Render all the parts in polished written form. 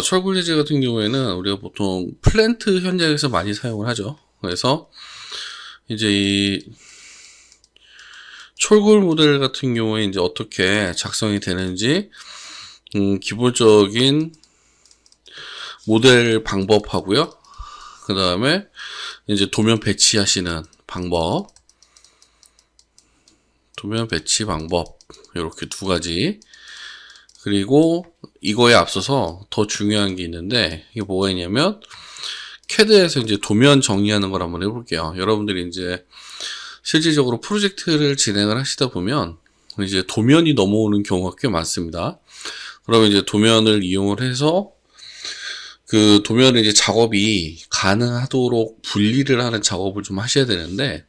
철골 재질 같은 경우에는 우리가 보통 플랜트 현장에서 많이 사용을 하죠. 그래서 이제 이 철골 모델 같은 경우에 이제 어떻게 작성이 되는지 기본적인 모델 방법하고요. 그 다음에 이제 도면 배치하시는 방법, 도면 배치 방법 이렇게 두 가지. 그리고 이거에 앞서서 더 중요한 게 있는데 이게 뭐가 있냐면 캐드에서 이제 도면 정리하는 걸 한번 해볼게요. 여러분들이 이제 실질적으로 프로젝트를 진행을 하시다 보면 이제 도면이 넘어오는 경우가 꽤 많습니다. 그러면 이제 도면을 이용을 해서 그 도면을 이제 작업이 가능하도록 분리를 하는 작업을 좀 하셔야 되는데,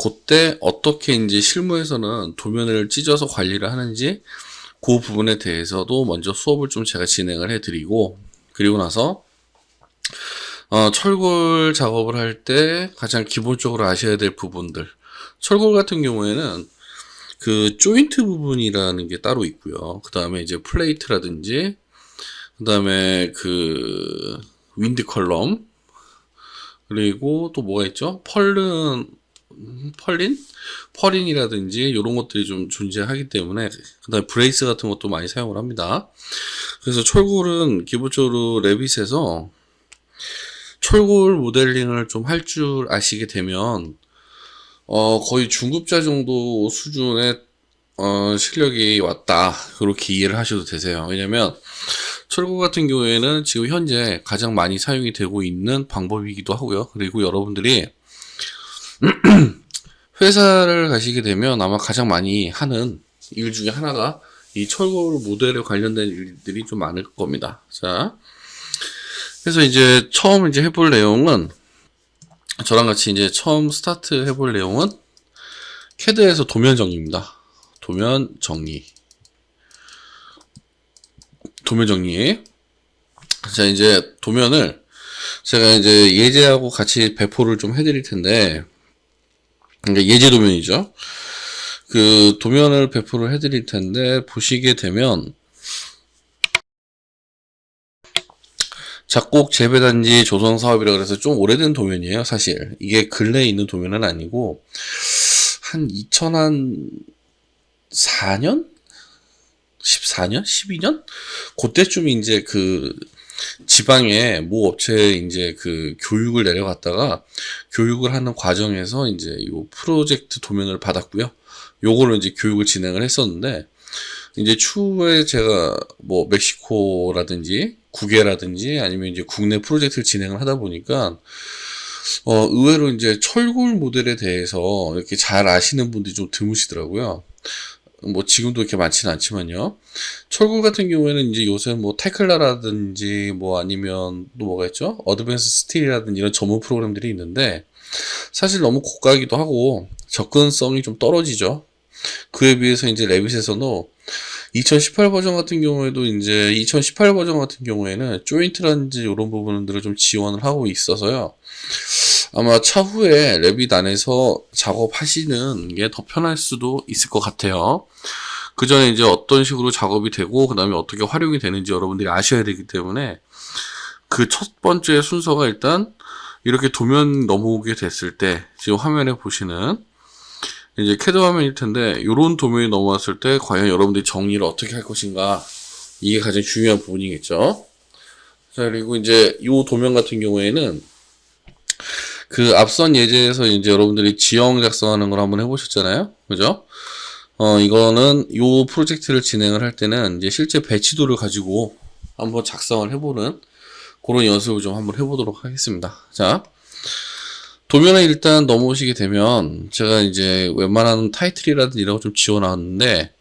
그때 어떻게 이제 실무에서는 도면을 찢어서 관리를 하는지 그 부분에 대해서도 먼저 수업을 좀 제가 진행을 해드리고, 그리고 나서 철골 작업을 할 때 가장 기본적으로 아셔야 될 부분들. 철골 같은 경우에는 그 조인트 부분이라는 게 따로 있고요. 그 다음에 이제 플레이트라든지, 그 다음에 그 윈드 컬럼, 그리고 또 뭐가 있죠? 펄린이라든지 이런 것들이 좀 존재하기 때문에, 그 다음에 브레이스 같은 것도 많이 사용을 합니다. 그래서 철골은 기본적으로 레빗에서 철골 모델링을 좀 할 줄 아시게 되면 거의 중급자 정도 수준의 실력이 왔다, 그렇게 이해를 하셔도 되세요. 왜냐면 철골 같은 경우에는 지금 현재 가장 많이 사용이 되고 있는 방법이기도 하고요. 그리고 여러분들이 회사를 가시게 되면 아마 가장 많이 하는 일 중에 하나가 이 철골 모델에 관련된 일들이 좀 많을 겁니다. 자, 그래서 이제 처음 이제 해볼 내용은, 저랑 같이 이제 처음 스타트 해볼 내용은 캐드에서 도면 정리입니다. 도면 정리. 자, 이제 도면을 제가 이제 예제하고 같이 배포를 좀 해드릴 텐데, 그러니까 예제 도면이죠. 그 도면을 배포를 해드릴 텐데, 보시게 되면 작곡 재배단지 조성 사업이라 그래서 좀 오래된 도면이에요. 사실 이게 근래에 있는 도면은 아니고 한 2004년? 14년? 12년? 그때쯤 이제 그 지방에 모 업체에 이제 그 교육을 내려갔다가 교육을 하는 과정에서 이제 이 프로젝트 도면을 받았고요. 요거를 이제 교육을 진행을 했었는데, 이제 추후에 제가 뭐 멕시코라든지 국외라든지 아니면 이제 국내 프로젝트를 진행을 하다 보니까 의외로 이제 철골 모델에 대해서 이렇게 잘 아시는 분들이 좀 드무시더라고요. 뭐 지금도 이렇게 많지는 않지만요. 철골 같은 경우에는 이제 요새 뭐 테클라라든지 뭐 아니면 또 뭐가 있죠? 어드밴스 스틸이라든지 이런 전문 프로그램들이 있는데, 사실 너무 고가기도 하고 접근성이 좀 떨어지죠. 그에 비해서 이제 레빗에서는 2018 버전 같은 경우에도 이제 2018 버전 같은 경우에는 조인트라든지 이런 부분들을 좀 지원을 하고 있어서요. 아마 차후에 레빗 안에서 작업하시는 게 더 편할 수도 있을 것 같아요. 그 전에 이제 어떤 식으로 작업이 되고 그 다음에 어떻게 활용이 되는지 여러분들이 아셔야 되기 때문에, 그 첫 번째 순서가 일단 이렇게 도면 넘어오게 됐을 때 지금 화면에 보시는 이제 캐드 화면일 텐데, 이런 도면이 넘어왔을 때 과연 여러분들이 정리를 어떻게 할 것인가, 이게 가장 중요한 부분이겠죠. 자, 그리고 이제 이 도면 같은 경우에는 그 앞선 예제에서 이제 여러분들이 지형 작성하는 걸 한번 해보셨잖아요, 그죠? 이거는 이 프로젝트를 진행을 할 때는 이제 실제 배치도를 가지고 한번 작성을 해보는 그런 연습을 좀 한번 해보도록 하겠습니다. 자, 도면에 일단 넘어오시게 되면 제가 이제 웬만한 타이틀이라든지 이런 거 좀 지워놨는데,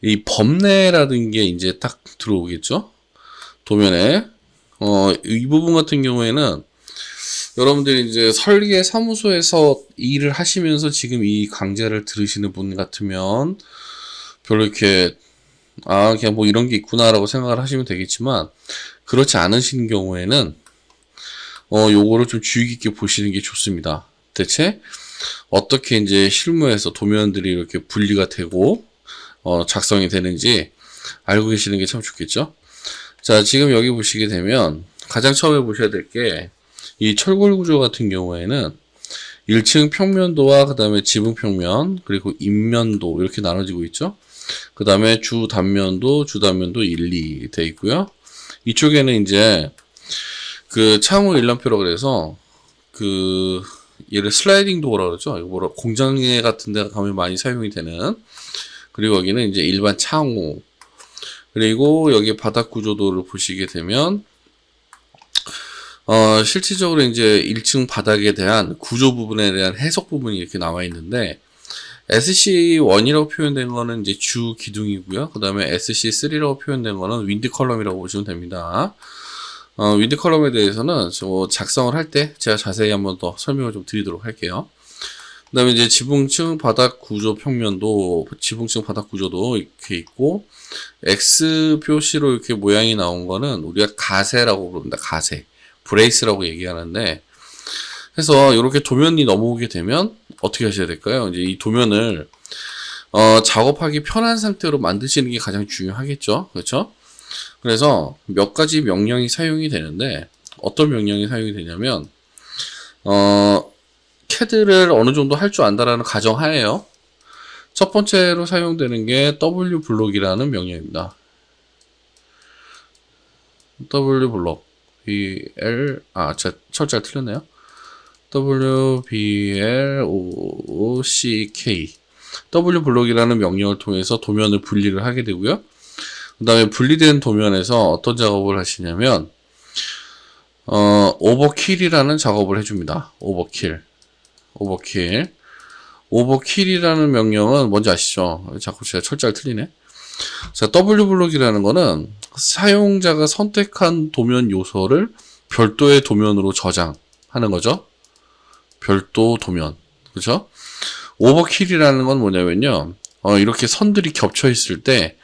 이 범례라는 게 이제 딱 들어오겠죠? 도면에. 이 부분 같은 경우에는 여러분들이 이제 설계 사무소에서 일을 하시면서 지금 이 강좌를 들으시는 분 같으면 별로 이렇게 그냥 뭐 이런 게 있구나라고 생각을 하시면 되겠지만, 그렇지 않으신 경우에는 요거를 좀 주의 깊게 보시는 게 좋습니다. 대체 어떻게 이제 실무에서 도면들이 이렇게 분리가 되고 작성이 되는지 알고 계시는 게 참 좋겠죠. 자, 지금 여기 보시게 되면 가장 처음에 보셔야 될 게 이 철골 구조 같은 경우에는 1층 평면도와 그 다음에 지붕 평면 그리고 인면도 이렇게 나눠지고 있죠. 그 다음에 주 단면도 1, 2 돼 있고요. 이쪽에는 이제 그 창호 일람표라고 그래서 그 얘를 슬라이딩 도어라고 그러죠. 이거 뭐라 공장에 같은 데 가면 많이 사용이 되는. 그리고 여기는 이제 일반 창호. 그리고 여기 바닥 구조도를 보시게 되면 실질적으로 이제 1층 바닥에 대한 구조 부분에 대한 해석 부분이 이렇게 나와 있는데 SC1이라고 표현된 거는 이제 주 기둥이고요. 그 다음에 SC3라고 표현된 거는 윈드 컬럼이라고 보시면 됩니다. 윈드 컬럼에 대해서는 작성을 할 때 제가 자세히 한번 더 설명을 좀 드리도록 할게요. 그 다음에 이제 지붕층 바닥 구조 평면도, 지붕층 바닥 구조도 이렇게 있고, X 표시로 이렇게 모양이 나온 거는 우리가 가세라고 부릅니다. 가세. 브레이스라고 얘기하는데, 그래서 이렇게 도면이 넘어오게 되면 어떻게 하셔야 될까요? 이제 이 도면을, 작업하기 편한 상태로 만드시는 게 가장 중요하겠죠. 그렇죠? 그래서 몇 가지 명령이 사용이 되는데, 어떤 명령이 사용이 되냐면, CAD를 어느 정도 할 줄 안다라는 가정하에요. 첫 번째로 사용되는 게 W 블록이라는 명령입니다. W 블록. 제가 철자가 틀렸네요. WBLOCK. W 블록이라는 명령을 통해서 도면을 분리를 하게 되고요. 그 다음에 분리된 도면에서 어떤 작업을 하시냐면, 오버킬이라는 작업을 해줍니다. 오버킬이라는 명령은 뭔지 아시죠? 자꾸 제가 철자를 틀리네. 자, W 블록이라는 거는 사용자가 선택한 도면 요소를 별도의 도면으로 저장하는 거죠. 별도 도면. 그렇죠? 오버킬이라는 건 뭐냐면요. 이렇게 선들이 겹쳐 있을 때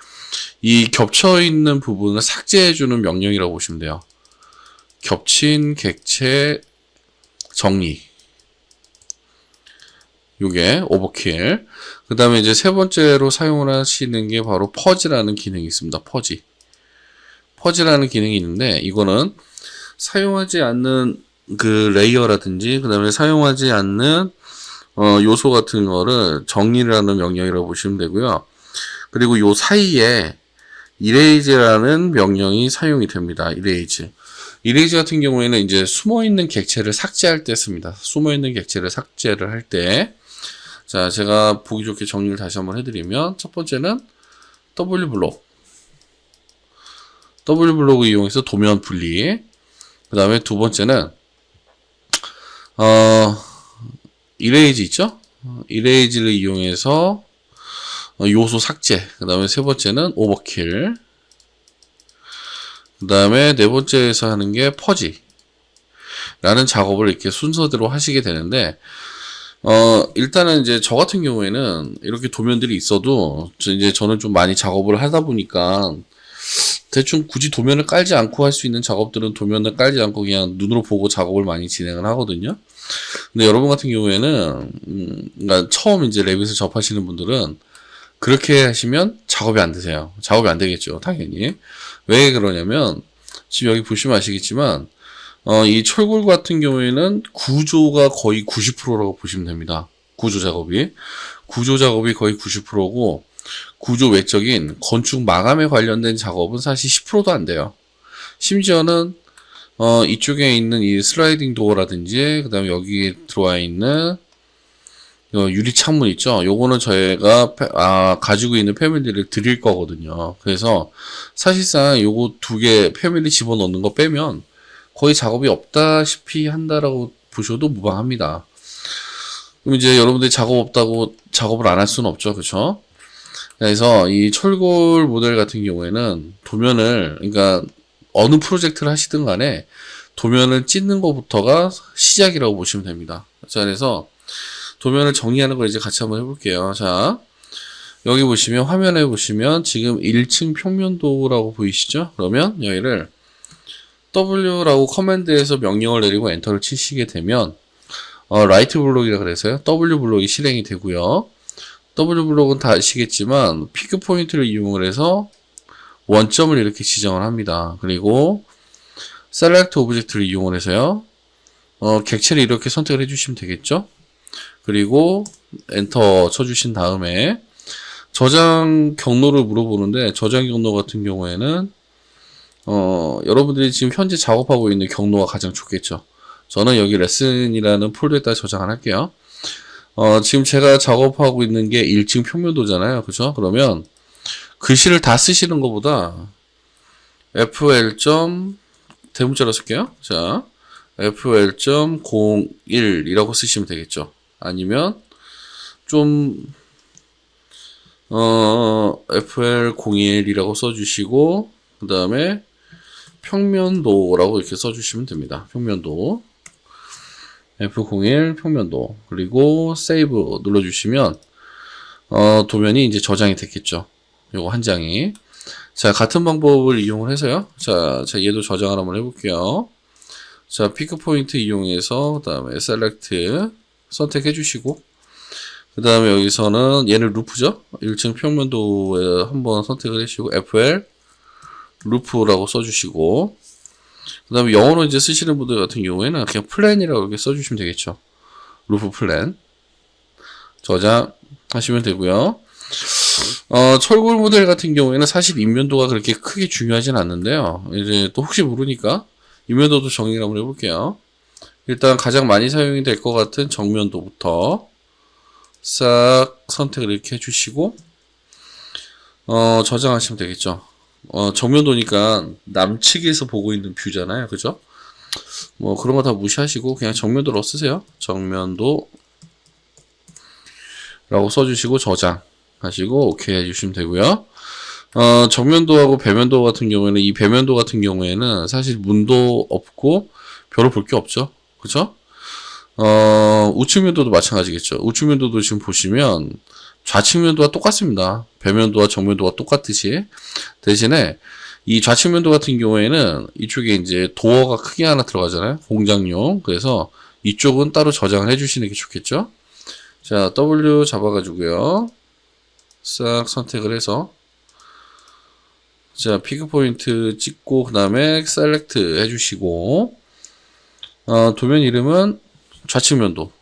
이 겹쳐 있는 부분을 삭제해 주는 명령이라고 보시면 돼요. 겹친 객체 정리. 요게 오버킬. 그 다음에 이제 세 번째로 사용을 하시는 게 바로 퍼지라는 기능이 있습니다. 퍼지라는 기능이 있는데, 이거는 사용하지 않는 그 레이어라든지, 그 다음에 사용하지 않는, 요소 같은 거를 정리를 하는 명령이라고 보시면 되고요. 그리고 요 사이에 이레이즈라는 명령이 사용이 됩니다. 이레이즈 같은 경우에는 이제 숨어있는 객체를 삭제할 때 씁니다. 숨어있는 객체를 삭제를 할 때. 자, 제가 보기 좋게 정리를 다시 한번 해드리면, 첫 번째는 W 블록을 이용해서 도면 분리. 그 다음에 두 번째는, 이레이즈 있죠? 이레이즈를 이용해서 요소 삭제. 그 다음에 세 번째는 오버킬. 그 다음에 네 번째에서 하는 게 퍼지. 라는 작업을 이렇게 순서대로 하시게 되는데, 일단은 이제 저 같은 경우에는 이렇게 도면들이 있어도, 이제 저는 좀 많이 작업을 하다 보니까, 대충 굳이 도면을 깔지 않고 할 수 있는 작업들은 도면을 깔지 않고 그냥 눈으로 보고 작업을 많이 진행을 하거든요. 근데 여러분 같은 경우에는, 그러니까 처음 이제 레빗을 접하시는 분들은, 그렇게 하시면 작업이 안 되세요. 작업이 안 되겠죠, 당연히. 왜 그러냐면, 지금 여기 보시면 아시겠지만, 이 철골 같은 경우에는 구조가 거의 90%라고 보시면 됩니다. 구조 작업이 거의 90%고, 구조 외적인 건축 마감에 관련된 작업은 사실 10%도 안 돼요. 심지어는, 이쪽에 있는 이 슬라이딩 도어라든지, 그 다음에 여기 들어와 있는, 유리 창문 있죠? 요거는 저희가 가지고 있는 패밀리를 드릴 거거든요. 그래서 사실상 요거 두 개 패밀리 집어넣는 거 빼면 거의 작업이 없다시피 한다라고 보셔도 무방합니다. 그럼 이제 여러분들이 작업 없다고 작업을 안 할 수는 없죠. 그렇죠? 그래서 이 철골 모델 같은 경우에는 도면을, 그러니까 어느 프로젝트를 하시든 간에 도면을 찢는 것부터가 시작이라고 보시면 됩니다. 자, 그래서 도면을 정리하는 걸 이제 같이 한번 해볼게요. 자, 여기 보시면, 화면에 보시면 지금 1층 평면도라고 보이시죠? 그러면 여기를 W라고 커맨드에서 명령을 내리고 엔터를 치시게 되면, 라이트 블록이라 그래서요. W 블록이 실행이 되고요. W 블록은 다 아시겠지만, 피크 포인트를 이용을 해서 원점을 이렇게 지정을 합니다. 그리고 셀렉트 오브젝트를 이용을 해서요. 객체를 이렇게 선택을 해주시면 되겠죠. 그리고 엔터 쳐주신 다음에 저장 경로를 물어보는데, 저장 경로 같은 경우에는 여러분들이 지금 현재 작업하고 있는 경로가 가장 좋겠죠. 저는 여기 레슨이라는 폴더에다 저장을 할게요. 지금 제가 작업하고 있는 게 1층 평면도잖아요. 그죠? 그러면 글씨를 다 쓰시는 것보다 fl. 대문자로 쓸게요. 자, fl.01이라고 쓰시면 되겠죠. 아니면 좀 fl01이라고 써주시고, 그 다음에 평면도라고 이렇게 써주시면 됩니다. 평면도 f01 평면도, 그리고 세이브 눌러주시면 도면이 이제 저장이 됐겠죠. 요거 한 장이. 자, 같은 방법을 이용을 해서요. 자, 얘도 저장을 한번 해볼게요. 자, 피크 포인트 이용해서, 그 다음에 셀렉트 선택해 주시고, 그 다음에 여기서는 얘는 루프죠. 1층 평면도에 한번 선택을 해주시고, FL 루프라고 써주시고, 그 다음에 영어로 이제 쓰시는 분들 같은 경우에는 그냥 플랜이라고 이렇게 써주시면 되겠죠. 루프 플랜. 저장하시면 되고요. 철골 모델 같은 경우에는 사실 인면도가 그렇게 크게 중요하진 않는데요. 이제 또 혹시 모르니까 인면도도 정리를 한번 해볼게요. 일단 가장 많이 사용이 될 것 같은 정면도부터 싹 선택을 이렇게 해주시고, 저장하시면 되겠죠. 정면도니까 남측에서 보고 있는 뷰잖아요. 그죠? 뭐 그런 거 다 무시하시고 그냥 정면도로 쓰세요. 정면도라고 써주시고 저장하시고 오케이 해주시면 되고요. 정면도하고 배면도 같은 경우에는, 이 배면도 같은 경우에는 사실 문도 없고 별로 볼 게 없죠. 그죠? 우측면도도 마찬가지겠죠. 우측면도도 지금 보시면 좌측면도와 똑같습니다. 배면도와 정면도와 똑같듯이. 대신에 이 좌측면도 같은 경우에는 이쪽에 이제 도어가 크게 하나 들어가잖아요. 공장용. 그래서 이쪽은 따로 저장을 해주시는 게 좋겠죠. 자, W 잡아가지고요. 싹 선택을 해서, 자, 피크 포인트 찍고, 그 다음에 셀렉트 해주시고, 도면 이름은 좌측면도.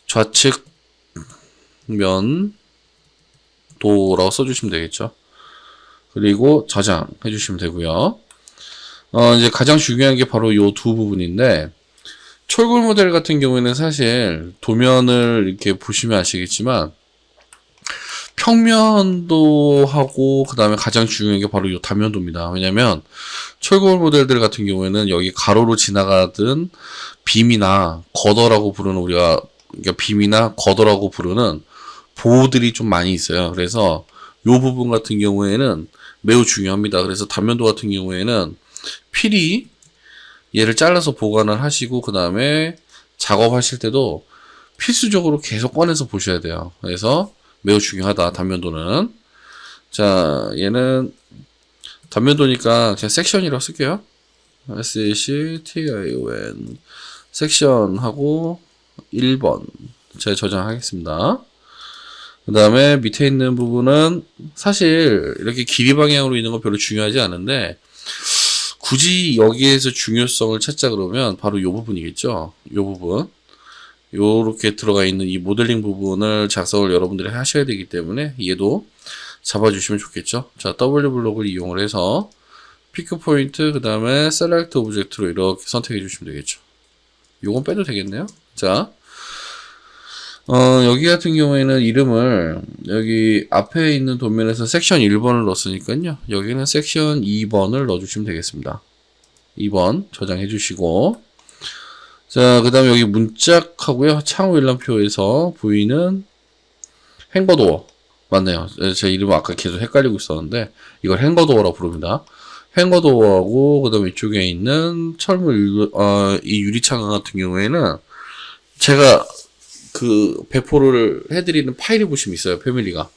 좌측면도라고 써주시면 되겠죠. 그리고 저장해 주시면 되고요. 이제 가장 중요한 게 바로 요 두 부분인데, 철골 모델 같은 경우에는 사실 도면을 이렇게 보시면 아시겠지만 평면도하고 그 다음에 가장 중요한 게 바로 요 단면도입니다. 왜냐면 철골 모델들 같은 경우에는 여기 가로로 지나가던 빔이나 거더라고 부르는, 우리가 그러니까 빔이나 거더라고 부르는 보호들이 좀 많이 있어요. 그래서 요 부분 같은 경우에는 매우 중요합니다. 그래서 단면도 같은 경우에는 필히 얘를 잘라서 보관을 하시고, 그 다음에 작업하실 때도 필수적으로 계속 꺼내서 보셔야 돼요. 그래서 매우 중요하다, 단면도는. 자, 얘는 단면도니까 그냥 섹션이라고 쓸게요. SCTION 섹션하고 1번 제가 저장하겠습니다. 그 다음에 밑에 있는 부분은 사실 이렇게 길이 방향으로 있는 건 별로 중요하지 않은데, 굳이 여기에서 중요성을 찾자 그러면 바로 이 부분이겠죠. 이 부분. 요렇게 들어가 있는 이 모델링 부분을 작성을 여러분들이 하셔야 되기 때문에 얘도 잡아주시면 좋겠죠. 자, W 블록을 이용을 해서 피크 포인트, 그 다음에 셀렉트 오브젝트로 이렇게 선택해 주시면 되겠죠. 요건 빼도 되겠네요. 자, 여기 같은 경우에는 이름을 여기 앞에 있는 도면에서 섹션 1번을 넣었으니까요. 여기는 섹션 2번을 넣어주시면 되겠습니다. 2번 저장해 주시고, 자, 그 다음에 여기 문짝하고요. 창호 일람표에서 보이는 행거도어. 맞네요. 제 이름은 아까 계속 헷갈리고 있었는데, 이걸 행거도어라고 부릅니다. 행거도어하고, 그 다음에 이쪽에 있는 철물, 이 유리창 같은 경우에는 제가 그 배포를 해드리는 파일이 보시면 있어요. 패밀리가.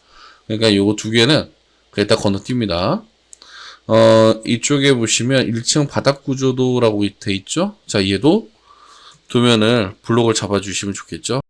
그러니까 요거 두 개는 그냥 다 건너뜁니다. 이쪽에 보시면 1층 바닥 구조도라고 돼 있죠. 자, 얘도 도면을 블록을 잡아주시면 좋겠죠.